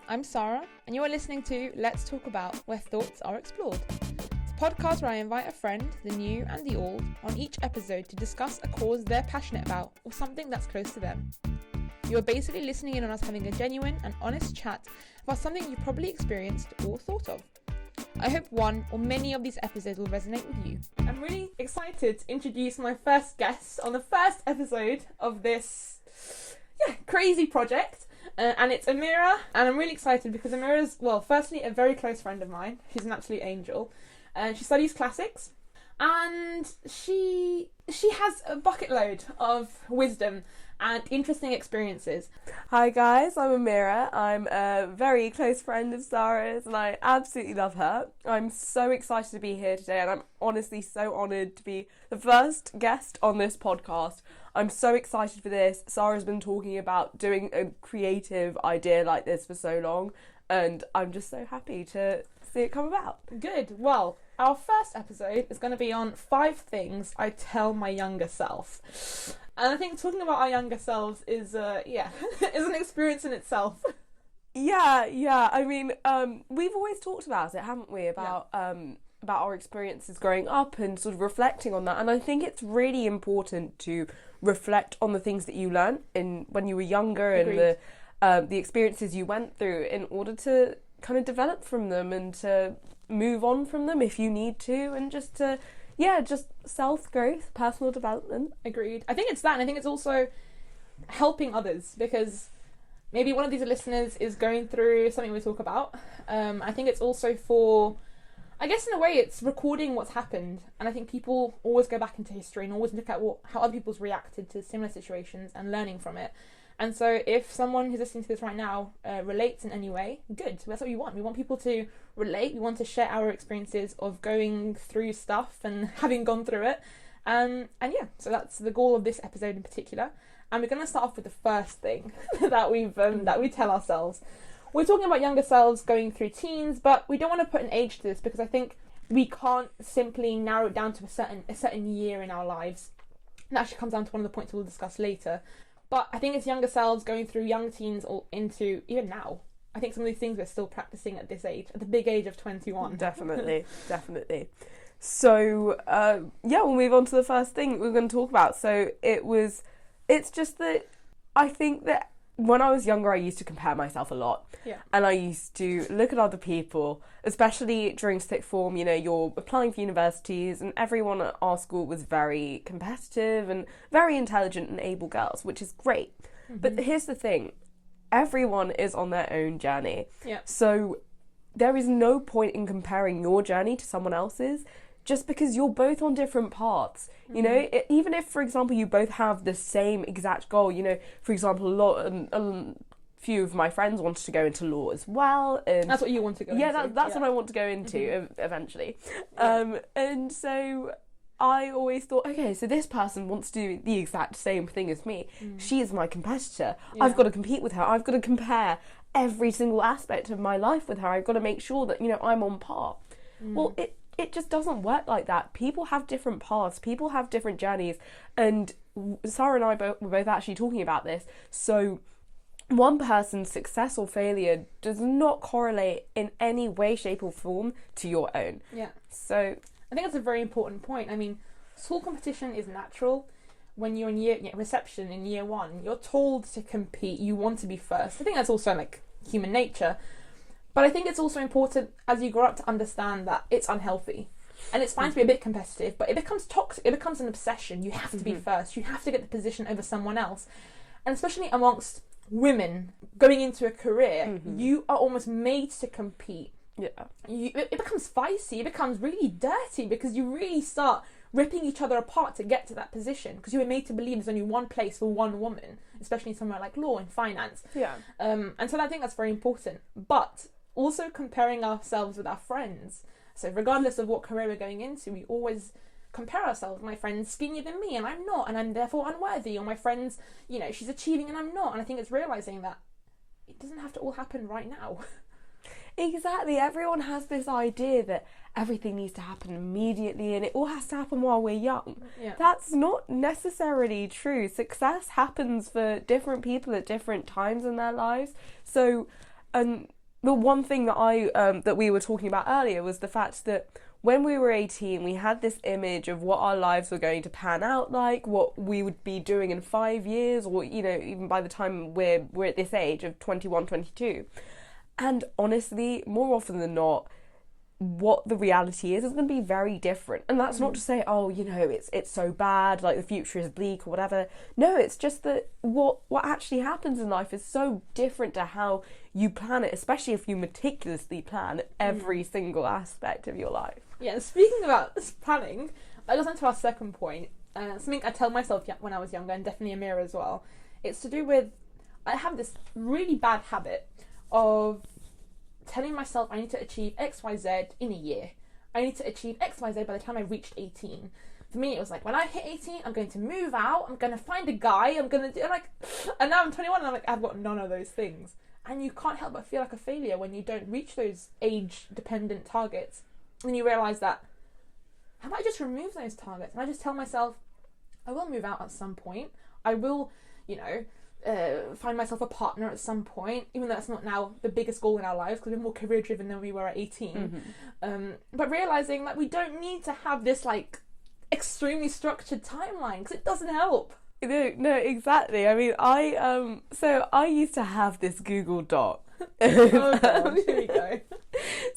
I'm Sara, and you are listening to Let's Talk About, where thoughts are explored. It's a podcast where I invite a friend, the new and the old, on each episode to discuss a cause they're passionate about or something that's close to them. You are basically listening in on us having a genuine and honest chat about something you've probably experienced or thought of. I hope one or many of these episodes will resonate with you. I'm really excited to introduce my first guest on the first episode of this crazy project. And it's Amirah, and I'm really excited because Amirah's, well, firstly, a very close friend of mine. She's an absolute angel. She studies classics, and she has a bucket load of wisdom and interesting experiences. Hi guys, I'm Amirah. I'm a very close friend of Sara's and I absolutely love her. I'm so excited to be here today and I'm honestly so honoured to be the first guest on this podcast. I'm so excited for this. Sara's been talking about doing a creative idea like this for so long and I'm just so happy to see it come about. Good. Well, our first episode is going to be on 5 things I tell my younger self. And I think talking about our younger selves is, is an experience in itself. Yeah. I mean, we've always talked about it, haven't we? About our experiences growing up and sort of reflecting on that. And I think it's really important to reflect on the things that you learned when you were younger. Agreed. And the experiences you went through in order to kind of develop from them and to move on from them if you need to, and just to just self-growth, personal development. Agreed. I think it's that, and I think it's also helping others, because maybe one of these listeners is going through something we talk about. I think it's also for, I guess in a way, it's recording what's happened, and I think people always go back into history and always look at how other people's reacted to similar situations and learning from it. And so if someone who's listening to this right now relates in any way, good. That's what we want. We want people to relate. We want to share our experiences of going through stuff and having gone through it. So that's the goal of this episode in particular. And we're going to start off with the first thing that we tell ourselves. We're talking about younger selves going through teens, but we don't want to put an age to this because I think we can't simply narrow it down to a certain year in our lives. And that actually comes down to one of the points we'll discuss later. But I think it's younger selves going through young teens or into even now. I think some of these things we're still practicing at this age, at the big age of 21. Definitely. So, we'll move on to the first thing we're going to talk about. So it's just that I think that when I was younger, I used to compare myself a lot. Yeah. And I used to look at other people, especially during sixth form. You know, you're applying for universities and everyone at our school was very competitive and very intelligent and able girls, which is great. Mm-hmm. But here's the thing. Everyone is on their own journey. Yeah. So there is no point in comparing your journey to someone else's just because you're both on different paths. You know, even if, for example, you both have the same exact goal, you know, for example, a few of my friends wanted to go into law as well. And that's what you want to go into. Yeah, that's what I want to go into eventually. Yeah. And so I always thought, okay, so this person wants to do the exact same thing as me. She is my competitor. Yeah. I've got to compete with her. I've got to compare every single aspect of my life with her. I've got to make sure that, you know, I'm on par. Well, it just doesn't work like that. People have different paths. People have different journeys. And Sara and I were both actually talking about this. So one person's success or failure does not correlate in any way, shape or form to your own. Yeah. So I think that's a very important point. I mean, school competition is natural. When you're in reception in year 1, you're told to compete. You want to be first. I think that's also like human nature. But I think it's also important as you grow up to understand that it's unhealthy. And it's fine to be a bit competitive, but it becomes toxic. It becomes an obsession. You have to be first. You have to get the position over someone else. And especially amongst women going into a career, you are almost made to compete. Yeah. It becomes feisty. It becomes really dirty because you really start ripping each other apart to get to that position because you were made to believe there's only one place for one woman, especially somewhere like law and finance. Yeah. And so I think that's very important. But also comparing ourselves with our friends. So regardless of what career we're going into, we always compare ourselves. My friend's skinnier than me and I'm not, and I'm therefore unworthy. Or my friend's, you know, she's achieving and I'm not. And I think it's realising that it doesn't have to all happen right now. Exactly. Everyone has this idea that everything needs to happen immediately and it all has to happen while we're young. Yeah. That's not necessarily true. Success happens for different people at different times in their lives. So, the one thing that we were talking about earlier was the fact that when we were 18, we had this image of what our lives were going to pan out like, what we would be doing in 5 years, or, you know, even by the time we're at this age of 21, 22. And honestly, more often than not, what the reality is going to be very different. And that's not to say, oh, you know, it's so bad, like the future is bleak or whatever. No, it's just that what actually happens in life is so different to how you plan it, especially if you meticulously plan every single aspect of your life. Yeah, speaking about planning, that goes on to our second point. Something I tell myself when I was younger, and definitely Amirah as well. It's to do with, I have this really bad habit of telling myself I need to achieve XYZ in a year. I need to achieve XYZ by the time I reached 18. For me, it was like, when I hit 18, I'm going to move out, I'm going to find a guy, I'm going to do, and now I'm 21 and I'm like, I've got none of those things. And you can't help but feel like a failure when you don't reach those age-dependent targets. And you realise that, how about I just remove those targets? And I just tell myself, I will move out at some point. I will, you know, find myself a partner at some point, even though that's not now the biggest goal in our lives because we're more career driven than we were at 18. But realising that we don't need to have this like extremely structured timeline because it doesn't help. No, exactly. I mean, I used to have this Google Doc. Oh God, here we go.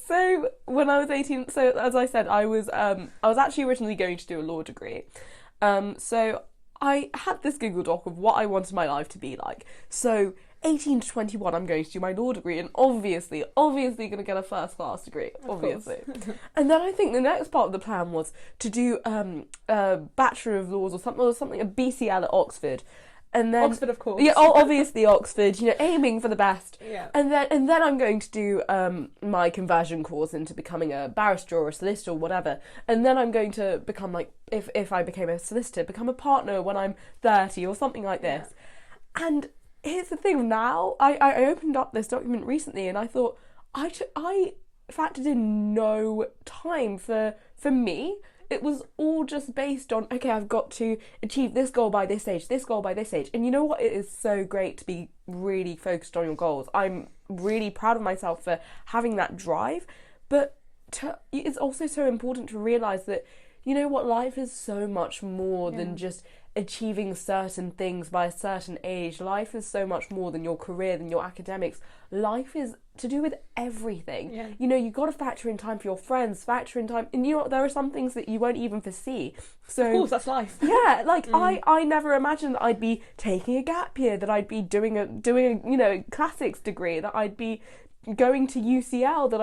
So when I was 18, so as I said, I was actually originally going to do a law degree. So I had this Google Doc of what I wanted my life to be like. So 18 to 21, I'm going to do my law degree, and obviously going to get a first class degree, obviously. And then I think the next part of the plan was to do a Bachelor of Laws or something, a BCL at Oxford. And then Oxford, of course. Yeah, obviously Oxford, you know, aiming for the best. Yeah. And then I'm going to do my conversion course into becoming a barrister or a solicitor or whatever. And then I'm going to become, like, if I became a solicitor, become a partner when I'm 30 or something like this. Yeah. And here's the thing now, I opened up this document recently and I thought, I factored in no time for me. It was all just based on, okay, I've got to achieve this goal by this age, this goal by this age. And you know what? It is so great to be really focused on your goals. I'm really proud of myself for having that drive. But it's also so important to realise that, you know what, life is so much more than just achieving certain things by a certain age. Life is so much more than your career, than your academics. Life is to do with everything. Yeah. You know, you've got to factor in time for your friends, factor in time, and you know what, there are some things that you won't even foresee. So of course, that's life. Yeah, like I never imagined that I'd be taking a gap year, that I'd be doing a you know, classics degree, that I'd be going to UCL, that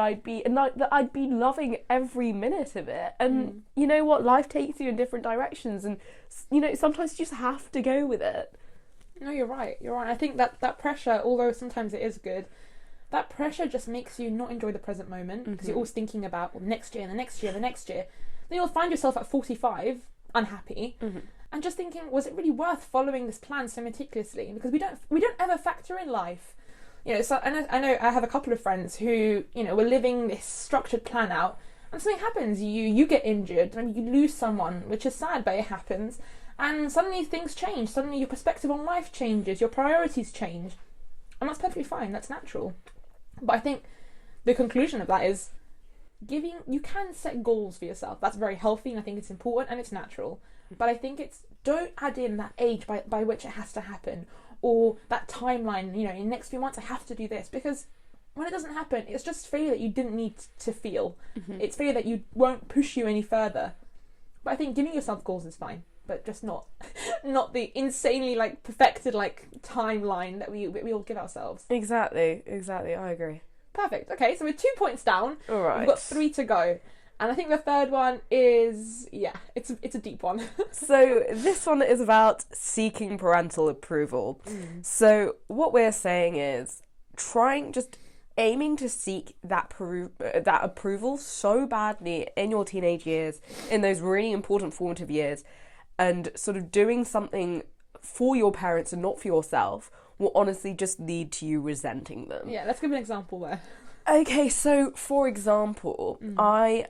I'd be loving every minute of it. And you know what, life takes you in different directions, and you know, sometimes you just have to go with it. No, you're right. I think that pressure, although sometimes it is good, that pressure just makes you not enjoy the present moment because you're always thinking about, well, next year and the next year and the next year. Then you'll find yourself at 45 unhappy and just thinking, was it really worth following this plan so meticulously? Because we don't ever factor in life. You know, so I know I have a couple of friends who, you know, were living this structured plan out, and something happens. You get injured, and you lose someone, which is sad, but it happens. And suddenly things change. Suddenly your perspective on life changes. Your priorities change, and that's perfectly fine. That's natural. But I think the conclusion of that is you can set goals for yourself. That's very healthy, and I think it's important and it's natural. But I think don't add in that age by which it has to happen, or that timeline, you know, in the next few months I have to do this, because when it doesn't happen, it's just failure that you didn't need to feel. It's failure that you won't push you any further. But I think giving yourself goals is fine, but just not the insanely like perfected like timeline that we all give ourselves. Exactly, I agree. Perfect. Okay, so we're 2 points down. All right. We've got 3 to go. And I think the third one is, it's a deep one. So this one is about seeking parental approval. So what we're saying is aiming to seek that approval so badly in your teenage years, in those really important formative years, and sort of doing something for your parents and not for yourself will honestly just lead to you resenting them. Yeah, let's give an example there. Okay, so for example, my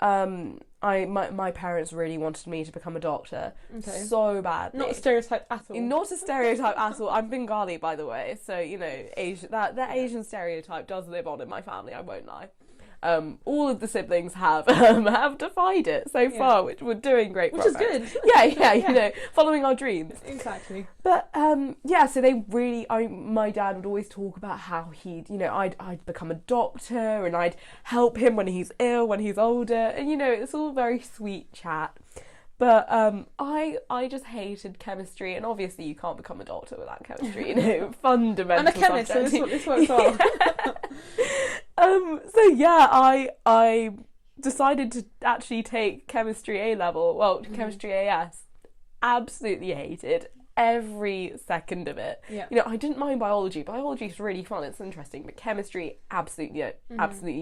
parents really wanted me to become a doctor so badly. Not a stereotype at all. Not a stereotype at all. I'm Bengali, by the way, so you know, that Asian stereotype does live on in my family. I won't lie. All of the siblings have defied it so far, which we're doing great. Which is good. Yeah, you know, following our dreams. Exactly. But so they really, my dad would always talk about how he'd, you know, I'd become a doctor and I'd help him when he's ill, when he's older, and you know, it's all very sweet chat. But I just hated chemistry, and obviously you can't become a doctor without chemistry, you know, fundamental. I'm a chemist, subject. So this works well. So yeah, I decided to actually take chemistry A level. Well, chemistry AS. Absolutely hated every second of it. Yeah. You know, I didn't mind biology. Biology is really fun. It's interesting, but chemistry, absolutely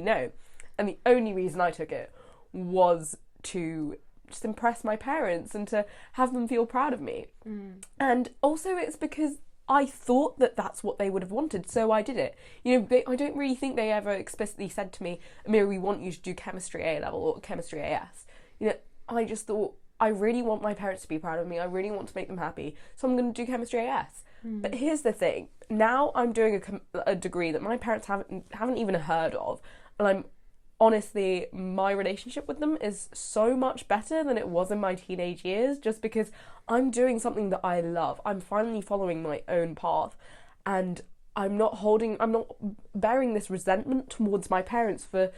no. And the only reason I took it was to just impress my parents and to have them feel proud of me. And also it's because I thought that that's what they would have wanted, so I did it. You know, I don't really think they ever explicitly said to me, Amirah, we want you to do chemistry A level or chemistry AS. You know, I just thought, I really want my parents to be proud of me. I really want to make them happy, so I'm going to do chemistry AS. But here's the thing. Now I'm doing a degree that my parents haven't even heard of, and I'm honestly, my relationship with them is so much better than it was in my teenage years, just because I'm doing something that I love. I'm finally following my own path, and I'm not bearing this resentment towards my parents for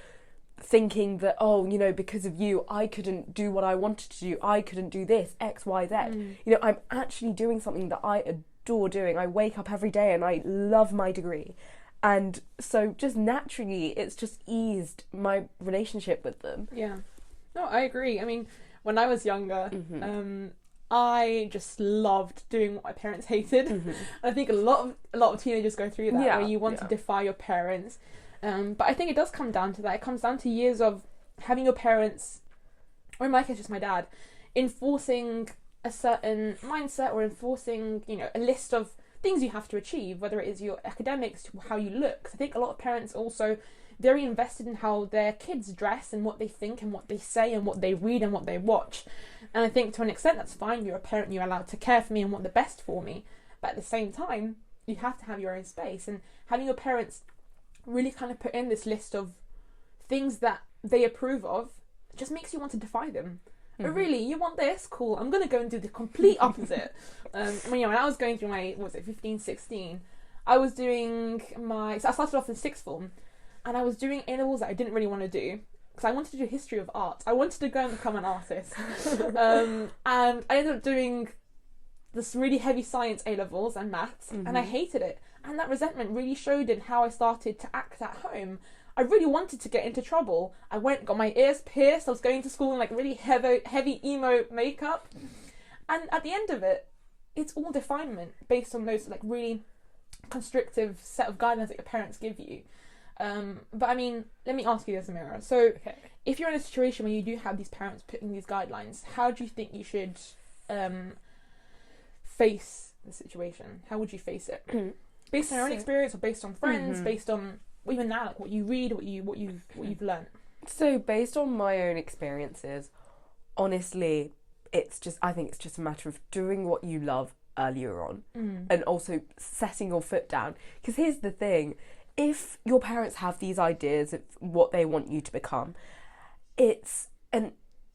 thinking that, oh, you know, because of you, I couldn't do what I wanted to do. I couldn't do this, X, Y, Z. You know, I'm actually doing something that I adore doing. I wake up every day and I love my degree. And so just naturally, it's just eased my relationship with them. Yeah. No, I agree. I mean, when I was younger, I just loved doing what my parents hated. And I think a lot of teenagers go through that, where you want to defy your parents. But I think it does come down to that. It comes down to years of having your parents, or in my case, just my dad, enforcing a certain mindset or enforcing, you know, a list of things you have to achieve, whether it is your academics, how you look. I think a lot of parents also very invested in how their kids dress and what they think and what they say and what they read and what they watch. And I think to an extent that's fine. You're a parent, you're allowed to care for me and want the best for me. But at the same time, you have to have your own space. And having your parents really kind of put in this list of things that they approve of just makes you want to defy them. Oh, really? You want this? Cool. I'm going to go and do the complete opposite. When I was going through my, 15, 16, I was doing so I started off in sixth form, and I was doing A-levels that I didn't really want to do, because I wanted to do history of art. I wanted to go and become an artist. And I ended up doing this really heavy science A-levels and maths, and I hated it. And that resentment really showed in how I started to act at home. I really wanted to get into trouble. I got my ears pierced. I was going to school in like really heavy emo makeup. And at the end of it, it's all definement based on those like really constrictive set of guidelines that your parents give you. But I mean, let me ask you this, Amirah. So if you're in a situation where you do have these parents putting these guidelines, how do you think you should face the situation? How would you face it? Based on your own experience, or based on friends, based on even now, like what you read, what you've learned. So based on my own experiences, honestly, I think it's just a matter of doing what you love earlier on, and also setting your foot down. Because here's the thing: if your parents have these ideas of what they want you to become,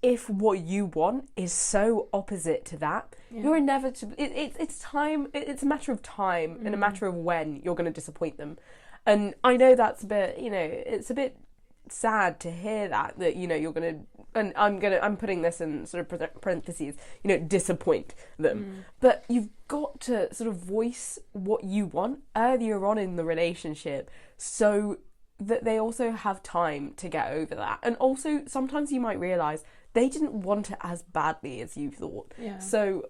if what you want is so opposite to that, you're inevitably. It's time. It's a matter of time and a matter of when you're going to disappoint them. And I know that's a bit, you know, it's a bit sad to hear that you know, you're going to, and I'm putting this in sort of parentheses, you know, disappoint them. But you've got to sort of voice what you want earlier on in the relationship, so that they also have time to get over that. And also, sometimes you might realise they didn't want it as badly as you thought. So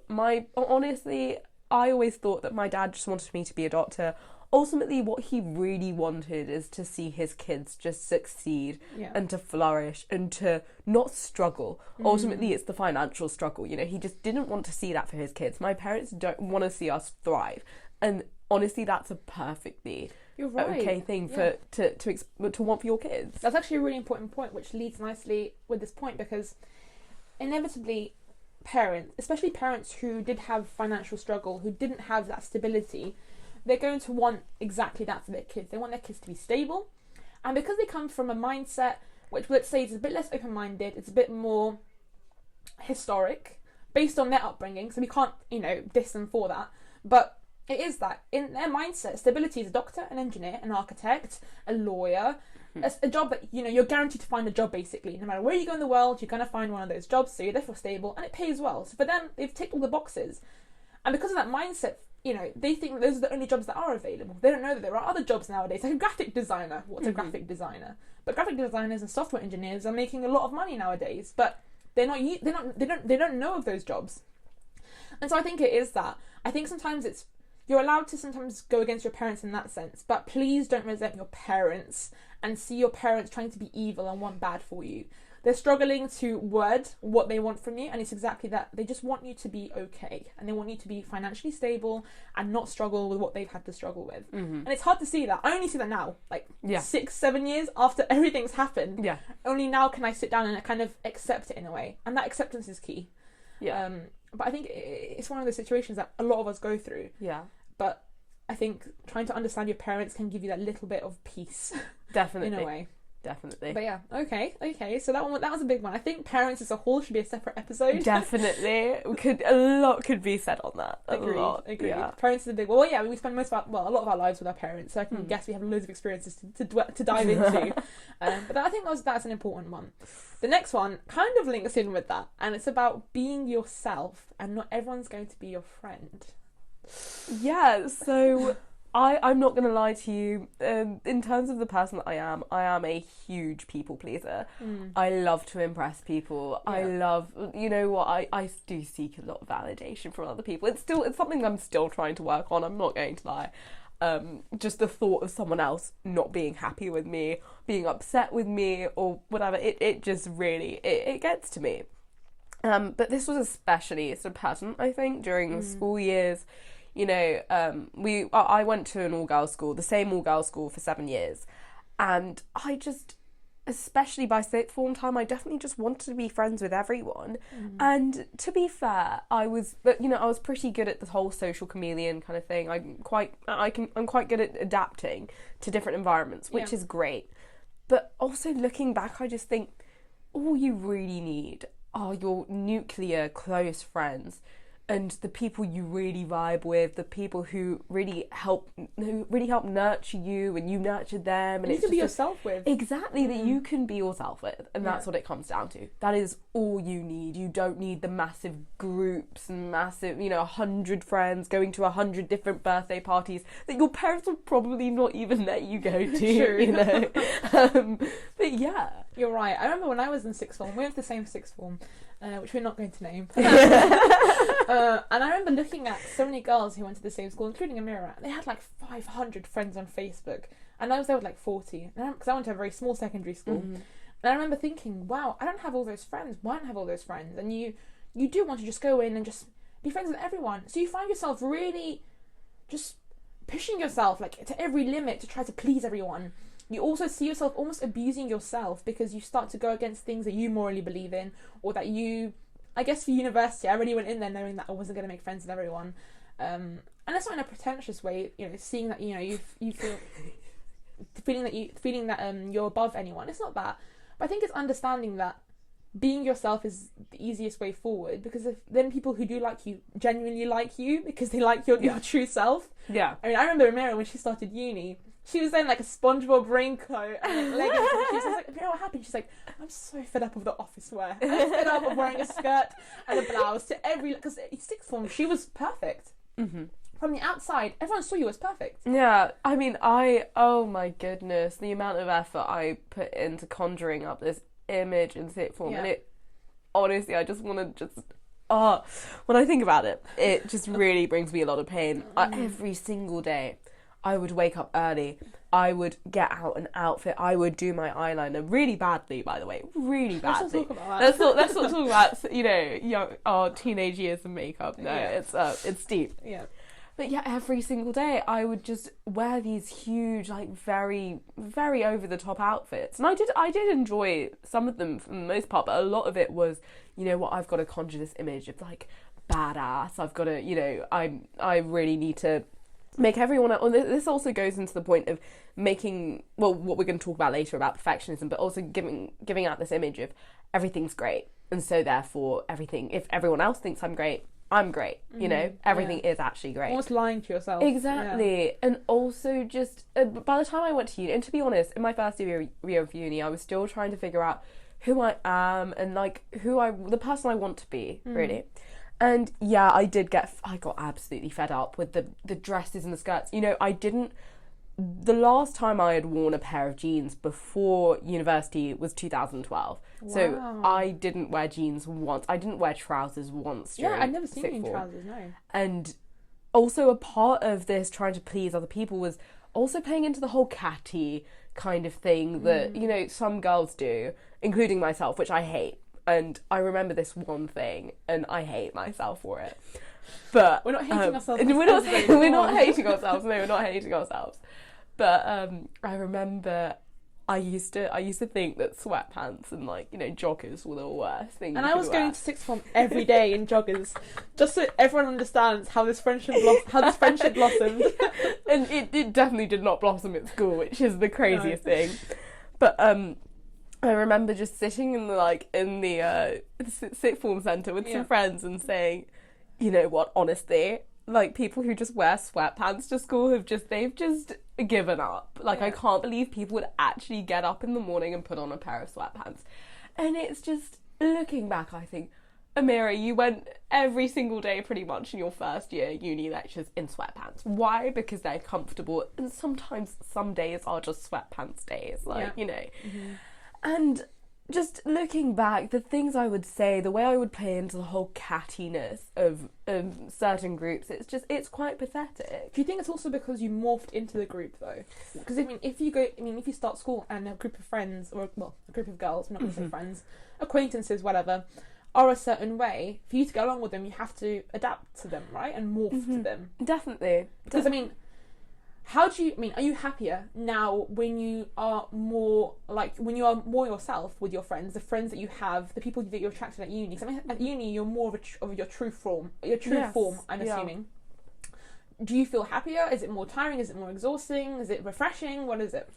honestly, I always thought that my dad just wanted me to be a doctor. Ultimately, what he really wanted is to see his kids just succeed and to flourish and to not struggle. Ultimately, it's the financial struggle. You know, he just didn't want to see that for his kids. My parents don't want to see us thrive. And honestly, that's a perfectly You're right. okay thing to want for your kids. That's actually a really important point, which leads nicely with this point, because inevitably parents, especially parents who did have financial struggle, who didn't have that stability, they're going to want exactly that for their kids. They want their kids to be stable. And because they come from a mindset which, let's say, is a bit less open-minded, it's a bit more historic, based on their upbringing, so we can't, diss them for that, but it is that. In their mindset, stability is a doctor, an engineer, an architect, a lawyer, a job that, you're guaranteed to find a job, basically. No matter where you go in the world, you're going to find one of those jobs, so you're therefore stable, and it pays well. So for them, they've ticked all the boxes. And because of that mindset, they think that those are the only jobs that are available. They don't know that there are other jobs nowadays, like a graphic designer. What's a graphic designer? But graphic designers and software engineers are making a lot of money nowadays, but they don't know of those jobs. And so I think it is that. I think sometimes you're allowed to sometimes go against your parents in that sense, but please don't resent your parents and see your parents trying to be evil and want bad for you. They're struggling to word what they want from you, and it's exactly that. They just want you to be okay, and they want you to be financially stable and not struggle with what they've had to struggle with. And it's hard to see that. I only see that now, 6-7 years after everything's happened. Yeah. Only now can I sit down and kind of accept it in a way, and that acceptance is key. Yeah. But I think it's one of those situations that a lot of us go through. Yeah. But I think trying to understand your parents can give you that little bit of peace. Definitely. In a way. Definitely. But yeah, okay. So that was a big one. I think parents as a whole should be a separate episode. Definitely. A lot could be said on that. Agreed. Yeah. Parents is a big one. Well, yeah, we spend a lot of our lives with our parents, so I can guess we have loads of experiences to dive into. But I think that's an important one. The next one kind of links in with that, and it's about being yourself, and not everyone's going to be your friend. Yeah, so I'm not going to lie to you. In terms of the person that I am a huge people pleaser. I love to impress people. Yeah. I love, I do seek a lot of validation from other people. It's something I'm still trying to work on, I'm not going to lie. Just the thought of someone else not being happy with me, being upset with me, or whatever, it just really, it gets to me. But this was especially a pattern, I think, during school years. I went to an all-girls school, the same all-girls school for 7 years, and I just, especially by sixth form time, I definitely just wanted to be friends with everyone. And to be fair, I was pretty good at the whole social chameleon kind of thing. I'm quite good at adapting to different environments, which is great. But also looking back, I just think all you really need are your nuclear close friends, and the people you really vibe with, the people who really help nurture you, and you nurture them, and you can be yourself with. Exactly, that you can be yourself with, and that's what it comes down to. That is all you need. You don't need the massive groups and massive, 100 friends going to 100 different birthday parties that your parents would probably not even let you go to. True. But yeah, you're right. I remember when I was in sixth form, we went to the same sixth form, which we're not going to name. And I remember looking at so many girls who went to the same school, including Amirah. They had 500 friends on Facebook, and I was there with 40. Because I went to a very small secondary school, and I remember thinking, "Wow, I don't have all those friends. Why don't I have all those friends?" And you do want to just go in and just be friends with everyone. So you find yourself really just pushing yourself to every limit to try to please everyone. You also see yourself almost abusing yourself because you start to go against things that you morally believe in, or that you, I guess for university, I really went in there knowing that I wasn't going to make friends with everyone. And that's not in a pretentious way, seeing that, you feel, feeling that you're above anyone. It's not that. But I think it's understanding that being yourself is the easiest way forward, because then people who do like you genuinely like you because they like your true self. Yeah. I mean, I remember Amirah when she started uni, she was in a SpongeBob raincoat and leggings, and she was like, what happened? She's like, I'm so fed up of the office wear. I'm fed up of wearing a skirt and a blouse to because in sixth form she was perfect. From the outside, everyone saw you as perfect. Yeah, I mean, oh my goodness, the amount of effort I put into conjuring up this image in sixth form, and it, honestly, I just want to when I think about it, it just really brings me a lot of pain. Every single day, I would wake up early, I would get out an outfit, I would do my eyeliner really badly, by the way, really badly. Let's not talk about that. Let's not talk about, young, teenage years of makeup. No, it's deep. Yeah. But yeah, every single day I would just wear these huge, like very, very over the top outfits. And I did enjoy some of them for the most part, but a lot of it was, you know what, I've got to conjure this image of like badass. I've got to, you know, I really need to make everyone else. This also goes into the point of making, well, what we're going to talk about later about perfectionism, but also giving out this image of everything's great. And so therefore everything, if everyone else thinks I'm great, I'm great, you know, everything is actually great. Almost lying to yourself. Exactly. Yeah. And also just, by the time I went to uni, and to be honest, in my first year of uni, I was still trying to figure out who I am and like the person I want to be, really. And yeah, I got absolutely fed up with the dresses and the skirts. You know, the last time I had worn a pair of jeans before university was 2012. Wow. So I didn't wear jeans once. I didn't wear trousers once. Yeah, I'd never seen you in trousers, no. And also a part of this trying to please other people was also playing into the whole catty kind of thing that, you know, some girls do, including myself, which I hate. And I remember this one thing, and I hate myself for it. But we're not hating ourselves. We're not hating ourselves. No, we're not hating ourselves. But I remember I used to think that sweatpants and like, you know, joggers were the worst thing. And I was going to sixth form every day in joggers, just so everyone understands how this friendship blossomed. Yeah. And it definitely did not blossom at school, which is the craziest thing. But I remember just sitting in the sixth form centre with some friends and saying, you know what, honestly, like people who just wear sweatpants to school they've just given up. Like I can't believe people would actually get up in the morning and put on a pair of sweatpants. And it's just, looking back, I think, Amirah, you went every single day pretty much in your first year uni lectures in sweatpants. Why? Because they're comfortable, and sometimes some days are just sweatpants days, like, you know. And just looking back, the things I would say, the way I would play into the whole cattiness of certain groups, it's quite pathetic. Do you think it's also because you morphed into the group though? Because if you start school and a group of friends, or well, a group of girls, I'm not going to say friends, acquaintances, whatever, are a certain way, for you to get along with them, you have to adapt to them, right? And morph to them. Definitely. Because are you happier now when you are more yourself with your friends, the friends that you have, the people that you're attracted at uni? Because at uni you're more of your true form, I'm assuming. Do you feel happier? Is it more tiring? Is it more exhausting? Is it refreshing? What is it?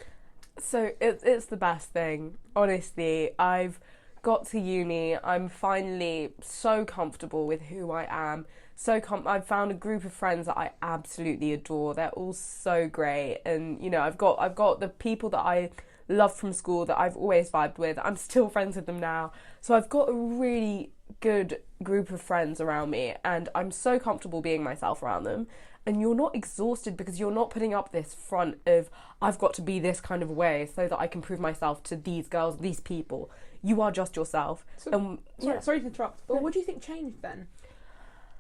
So it's the best thing, honestly. I've got to uni, I'm finally so comfortable with who I am. I've found a group of friends that I absolutely adore. They're all so great, and you know, I've got the people that I love from school that I've always vibed with. I'm still friends with them now, so I've got a really good group of friends around me, and I'm so comfortable being myself around them. And you're not exhausted because you're not putting up this front of I've got to be this kind of way so that I can prove myself to these girls, these people. You are just yourself. Sorry to interrupt, but what do you think changed then?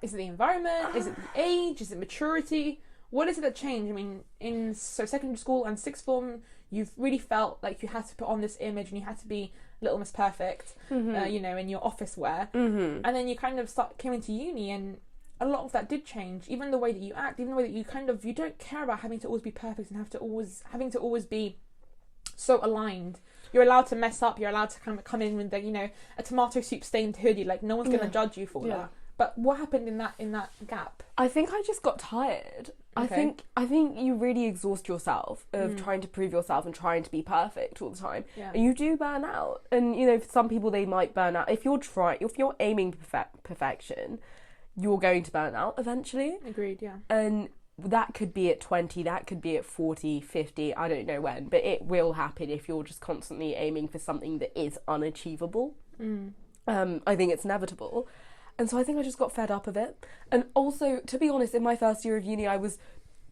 Is it the environment? Is it the age? Is it maturity? What is it that changed? I mean, in secondary school and sixth form, you've really felt like you had to put on this image and you had to be Little Miss Perfect, you know, in your office wear. And then you kind of came into uni, and a lot of that did change. Even the way that you act, even the way that you don't care about having to always be perfect and having to always be so aligned. You're allowed to mess up. You're allowed to kind of come in with a tomato soup stained hoodie. Like no one's going to judge you for that. But what happened in that gap? I think I just got tired. Okay. I think you really exhaust yourself of trying to prove yourself and trying to be perfect all the time. Yeah. And you do burn out. And you know, for some people they might burn out. If you're aiming perfection, you're going to burn out eventually. Agreed, yeah. And that could be at 20, that could be at 40, 50, I don't know when, but it will happen if you're just constantly aiming for something that is unachievable. I think it's inevitable. And so I think I just got fed up of it. And also, to be honest, in my first year of uni, I was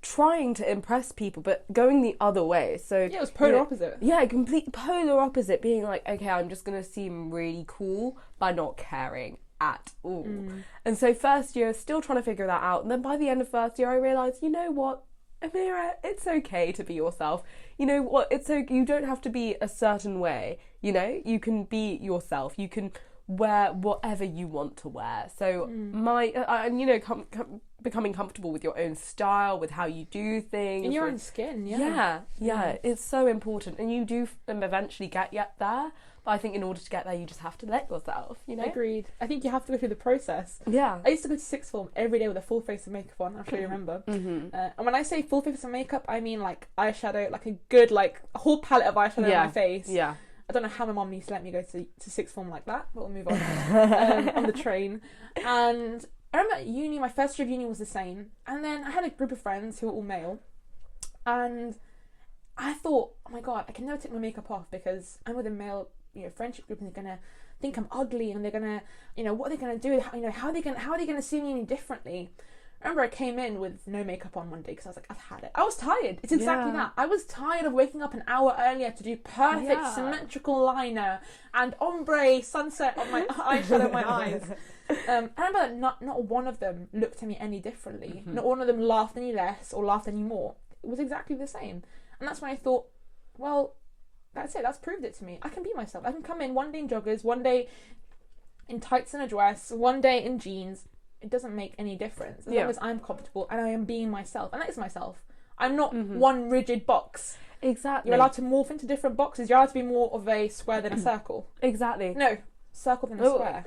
trying to impress people, but going the other way. So yeah, it was polar opposite. Yeah, complete polar opposite, being like, okay, I'm just going to seem really cool by not caring at all. And so first year, still trying to figure that out. And then by the end of first year, I realised, you know what, Amirah, it's okay to be yourself. You know what, it's okay. You don't have to be a certain way, you know? You can be yourself. You can wear whatever you want to wear. So becoming comfortable with your own style, with how you do things, in your own skin. Yeah, it's so important, and you do eventually get there. But I think in order to get there, you just have to let yourself, you know? Agreed. I think you have to go through the process. Yeah. I used to go to sixth form every day with a full face of makeup on. I'm sure you remember. Mm-hmm. And when I say full face of makeup, I mean like eyeshadow, like a good, like a whole palette of eyeshadow on my face. Yeah. I don't know how my mum used to let me go to sixth form like that, but we'll move on. On the train. And I remember at uni, my first year of uni was the same. And then I had a group of friends who were all male. And I thought, oh my God, I can never take my makeup off because I'm with a male, friendship group, and they're gonna think I'm ugly, and they're gonna, what are they gonna do? How are they gonna see me any differently? I remember I came in with no makeup on one day because I was like, I've had it. I was tired. It's exactly that. I was tired of waking up an hour earlier to do perfect symmetrical liner and ombre sunset on my eyeshadow on my eyes. I remember that not one of them looked at me any differently. Not one of them laughed any less or laughed any more. It was exactly the same. And that's when I thought, well, that's it. That's proved it to me. I can be myself. I can come in one day in joggers, one day in tights and a dress, one day in jeans. It doesn't make any difference as long as I'm comfortable and I am being myself. And that is myself. I'm not one rigid box. Exactly. You're allowed to morph into different boxes. You're allowed to be more of a square than a circle. Exactly. No, circle than a square.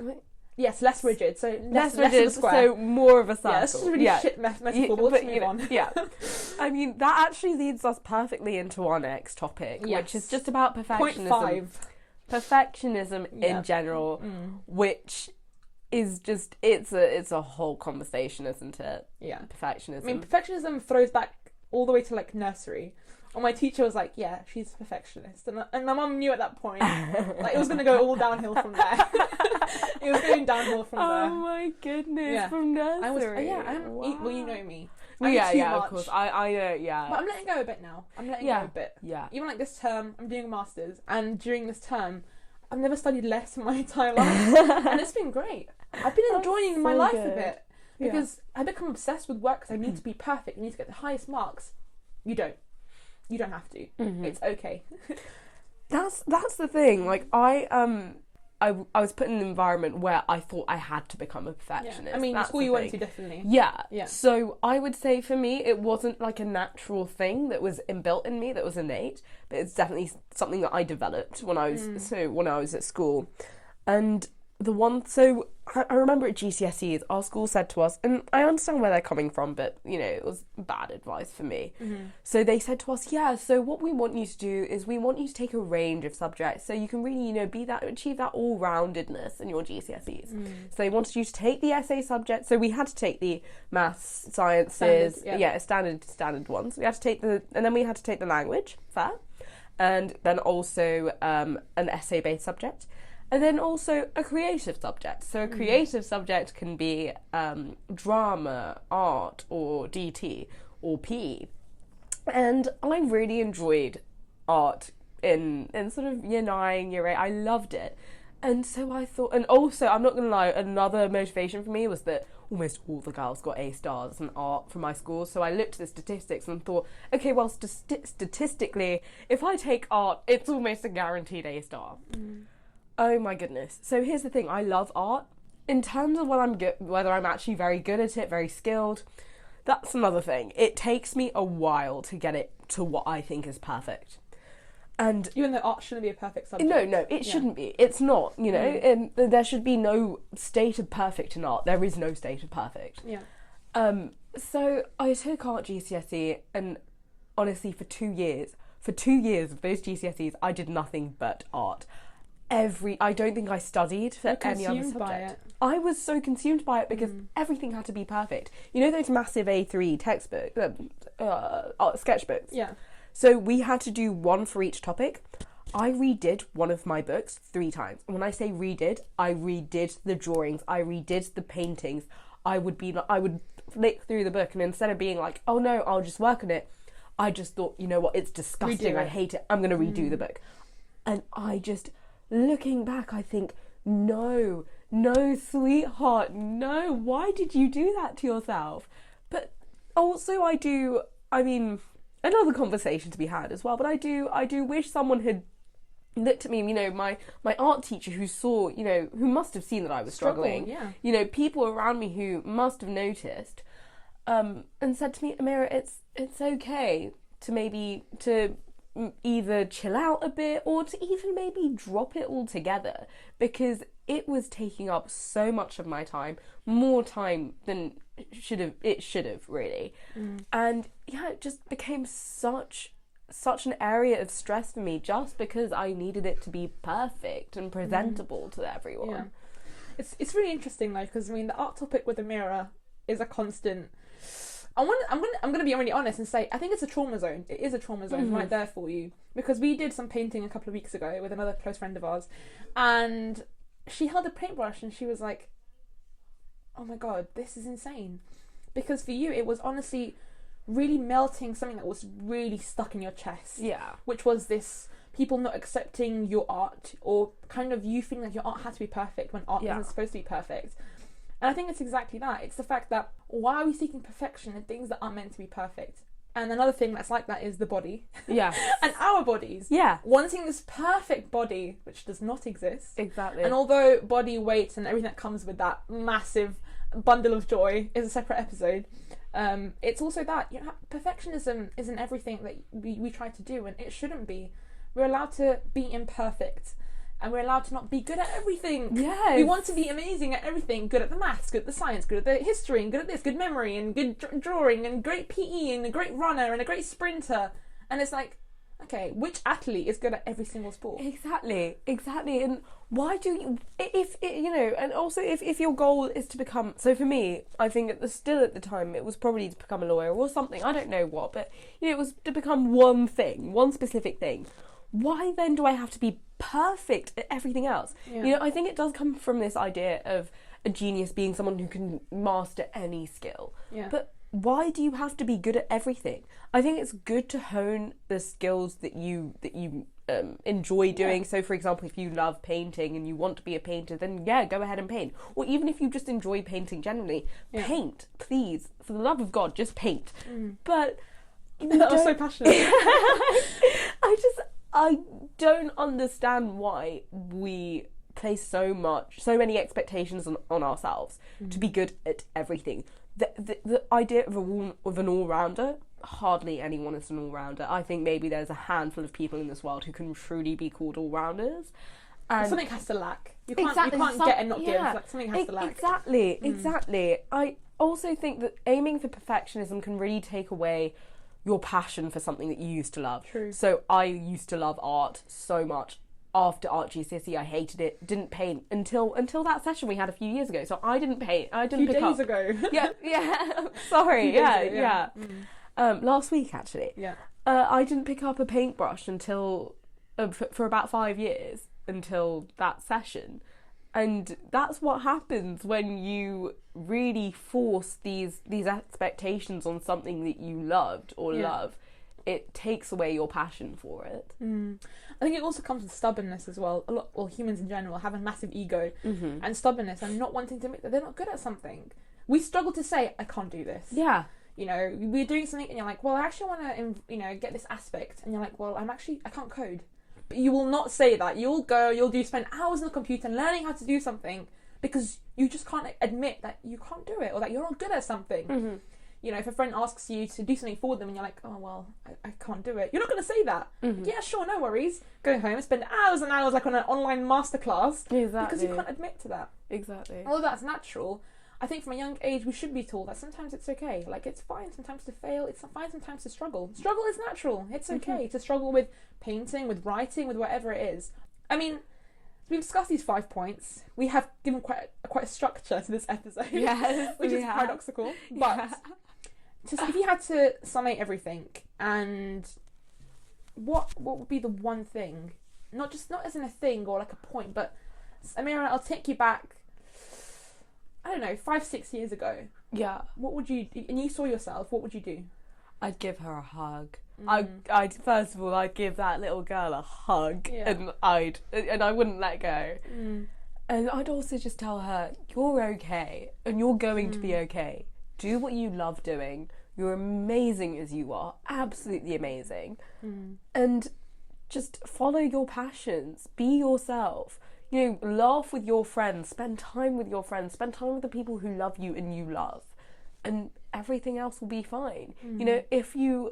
Yes, less rigid. So less rigid, of a square. so more of a circle. Yeah, this is really shit metaphor. But let's move on. Yeah. I mean, that actually leads us perfectly into our next topic, which is just about perfectionism. Point 5. Perfectionism in general, which is just, it's a whole conversation, isn't it? Yeah. Perfectionism. I mean, perfectionism throws back all the way to like nursery. And my teacher was like, yeah, she's a perfectionist. And my mum knew at that point, like, it was going to go all downhill from there. It was going downhill from there. Oh my goodness, from nursery. Well, you know me. Of course. I know, yeah. But I'm letting go a bit now. I'm letting go a bit. Yeah. Even like this term, I'm doing a master's. And during this term, I've never studied less in my entire life. And it's been great. I've been enjoying my life a bit. Because I become obsessed with work because I need to be perfect. I need to get the highest marks. You don't have to. It's okay. That's the thing. Like I was put in an environment where I thought I had to become a perfectionist. Yeah. I mean, the school you went to, definitely. Yeah. So I would say for me, it wasn't like a natural thing that was inbuilt in me, that was innate, but it's definitely something that I developed when I was at school. And I remember at GCSEs, our school said to us, and I understand where they're coming from, but, it was bad advice for me. So they said to us, so what we want you to do is we want you to take a range of subjects so you can really, achieve that all-roundedness in your GCSEs. So they wanted you to take the essay subject, so we had to take the maths, sciences, standard ones. We had to take and then we had to take the language, fair, and then also an essay-based subject. And then also a creative subject. So a creative subject can be drama, art, or DT, or PE. And I really enjoyed art in sort of year 9, year 8. I loved it. And so I thought, and also, I'm not going to lie, another motivation for me was that almost all the girls got A stars in art from my school. So I looked at the statistics and thought, okay, well, statistically, if I take art, it's almost a guaranteed A star. Oh my goodness. So here's the thing, I love art. In terms of whether I'm actually very good at it, very skilled, that's another thing. It takes me a while to get it to what I think is perfect. And even though art shouldn't be a perfect subject. No, it shouldn't be. It's not, and there should be no state of perfect in art. There is no state of perfect. Yeah. So I took art GCSE, and honestly, for 2 years of those GCSEs, I did nothing but art. I don't think I studied for any other subject. I was so consumed by it because everything had to be perfect. Those massive A3 textbooks, sketchbooks? Yeah. So we had to do one for each topic. I redid one of my books 3 times. And when I say redid, I redid the drawings, I redid the paintings. I would flick through the book, and instead of being like, oh no, I'll just work on it, I just thought, you know what, it's disgusting, I hate it, I'm going to redo the book. And looking back, I think, no, sweetheart, no, why did you do that to yourself? But also another conversation to be had as well, but I do wish someone had looked at me, you know, my art teacher who saw, you know, who must have seen that I was struggling. Yeah. You know, people around me who must have noticed, and said to me, Amirah, it's okay to either chill out a bit or to even maybe drop it altogether, because it was taking up so much of my time, more time than it should have really. And yeah, it just became such an area of stress for me, just because I needed it to be perfect and presentable to everyone. Yeah. It's really interesting though, because I mean the art topic with Amirah is a constant. I'm gonna be really honest and say I think it's a trauma zone. It is a trauma zone right there for you, because we did some painting a couple of weeks ago with another close friend of ours, and she held a paintbrush and she was like, "Oh my god, this is insane," because for you it was honestly really melting something that was really stuck in your chest. Yeah. Which was this people not accepting your art, or kind of you feeling like your art had to be perfect when art isn't supposed to be perfect. And I think it's exactly that. It's the fact that why are we seeking perfection in things that aren't meant to be perfect? And another thing that's like that is the body. Yeah. And our bodies. Yeah. Wanting this perfect body, which does not exist. Exactly. And although body weight and everything that comes with that massive bundle of joy is a separate episode, it's also that, you know, perfectionism isn't everything that we try to do, and it shouldn't be. We're allowed to be imperfect. And we're allowed to not be good at everything. Yes. We want to be amazing at everything. Good at the maths, good at the science, good at the history, and good at this, good memory, and good drawing, and great PE, and a great runner, and a great sprinter. And it's like, okay, which athlete is good at every single sport? Exactly. And why do you, if you know, and also if your goal is to become, so for me, I think at the time, it was probably to become a lawyer or something, I don't know what, but, you know, it was to become one specific thing. Why then do I have to be perfect at everything else? Yeah. You know, I think it does come from this idea of a genius being someone who can master any skill. Yeah. But why do you have to be good at everything? I think it's good to hone the skills that you enjoy doing. Yeah. So, for example, if you love painting and you want to be a painter, then yeah, go ahead and paint. Or even if you just enjoy painting generally, paint, please, for the love of God, just paint. But I was so passionate. I don't understand why we place so many expectations on ourselves to be good at everything. The idea of an all-rounder, hardly anyone is an all-rounder. I think maybe there's a handful of people in this world who can truly be called all-rounders. And something has to lack. You can't exactly, get and not give. Like, something has to lack. Exactly. I also think that aiming for perfectionism can really take away your passion for something that you used to love. True. So I used to love art so much. After art GCSE, I hated it. Didn't paint until that session we had a few years ago. So I didn't paint. I didn't pick up. A few days ago. Yeah. Sorry. Yeah. Last week actually. Yeah. I didn't pick up a paintbrush until for about 5 years until that session. And that's what happens when you really force these expectations on something that you loved or love. It takes away your passion for it. I think it also comes with stubbornness as well. Humans in general have a massive ego and stubbornness, and not wanting to admit that they're not good at something. We struggle to say, I can't do this. Yeah. You know, we're doing something and you're like, well, I actually want to, get this aspect. And you're like, well, I can't code. But you will not say that. You'll spend hours on the computer learning how to do something because you just can't admit that you can't do it or that you're not good at something. You know, if a friend asks you to do something for them and you're like, oh, well, I can't do it. You're not going to say that. Yeah, sure, no worries. Go home and spend hours and hours like on an online masterclass. Exactly. Because you can't admit to that. Exactly. Although that's natural, I think from a young age we should be taught that sometimes it's okay. Like, it's fine sometimes to fail. It's fine sometimes to struggle. Struggle is natural. It's okay to struggle with painting, with writing, with whatever it is. I mean, we've discussed these 5 points. We have given quite a structure to this episode. Yes, which is paradoxical. But if you had to summate everything, and what would be the one thing? Not as in a thing or like a point, but Amirah, I'll take you back, I don't know, 5-6 years ago. Yeah. What would you, and you saw yourself, what would you do? I'd give her a hug. I'd first of all, I'd give that little girl a hug, and I wouldn't let go. And I'd also just tell her, you're okay, and you're going to be okay. Do what you love doing. You're amazing as you are, absolutely amazing. And just follow your passions, be yourself. You know, laugh with your friends, spend time with your friends, spend time with the people who love you and you love, and everything else will be fine. You know, if you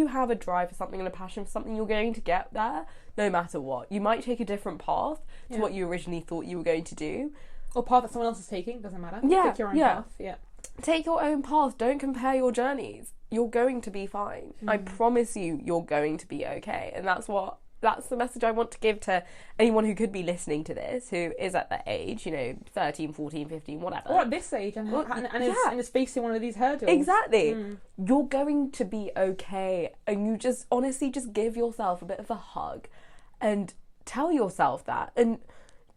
have a drive for something and a passion for something, you're going to get there no matter what. You might take a different path to what you originally thought you were going to do. Or path that someone else is taking, doesn't matter. Yeah, Take your own path. Yeah. Take your own path. Don't compare your journeys. You're going to be fine. I promise you're going to be okay. And that's the message I want to give to anyone who could be listening to this, who is at that age, you know, 13, 14, 15, whatever. Or at this age and is facing one of these hurdles. Exactly. You're going to be okay. And you just, honestly, just give yourself a bit of a hug and tell yourself that. And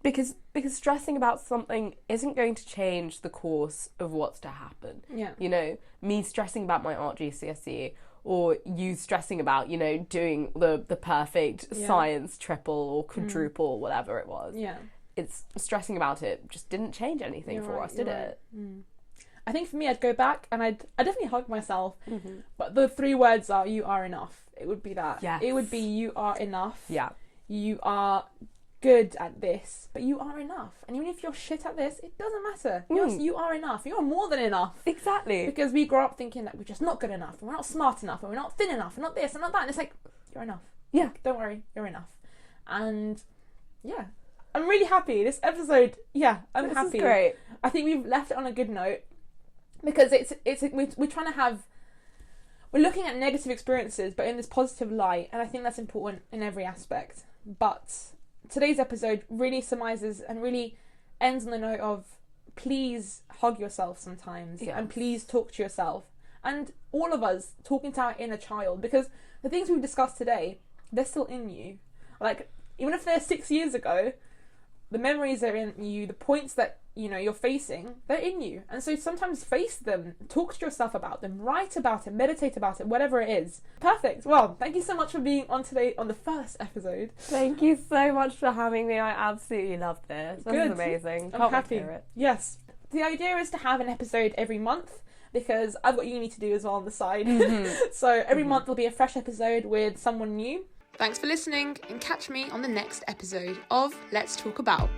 because stressing about something isn't going to change the course of what's to happen. Yeah. You know, me stressing about my art GCSE, or you stressing about, you know, doing the perfect science triple or quadruple, whatever it was. Yeah. It's stressing about it just didn't change anything for us, did it? I think for me, I'd go back and I definitely hug myself. But the 3 words are, you are enough. It would be that. Yes. It would be, you are enough. Yeah. You are good at this, but you are enough. And even if you're shit at this, it doesn't matter. You are enough. You are more than enough. Exactly. Because we grow up thinking that we're just not good enough, and we're not smart enough, and we're not thin enough, and not this, and not that. And it's like, you're enough. Yeah. Don't worry, you're enough. And yeah, I'm really happy. This episode, I'm happy. This is great. I think we've left it on a good note, because we're trying to have, we're looking at negative experiences, but in this positive light, and I think that's important in every aspect. But today's episode really surmises and really ends on the note of, please hug yourself sometimes, and please talk to yourself, and all of us talking to our inner child, because the things we've discussed today, they're still in you. Like, even if they're 6 years ago, the memories are in you, the points that, you know, you're facing, they're in you. And so sometimes face them, talk to yourself about them, write about it, meditate about it, whatever it is. Perfect. Well, thank you so much for being on today on the first episode. Thank you so much for having me. I absolutely loved this. This is amazing. I'm happy. Hear it. Yes. The idea is to have an episode every month, because I've got uni to do as well on the side. So every month there'll be a fresh episode with someone new. Thanks for listening, and catch me on the next episode of Let's Talk About.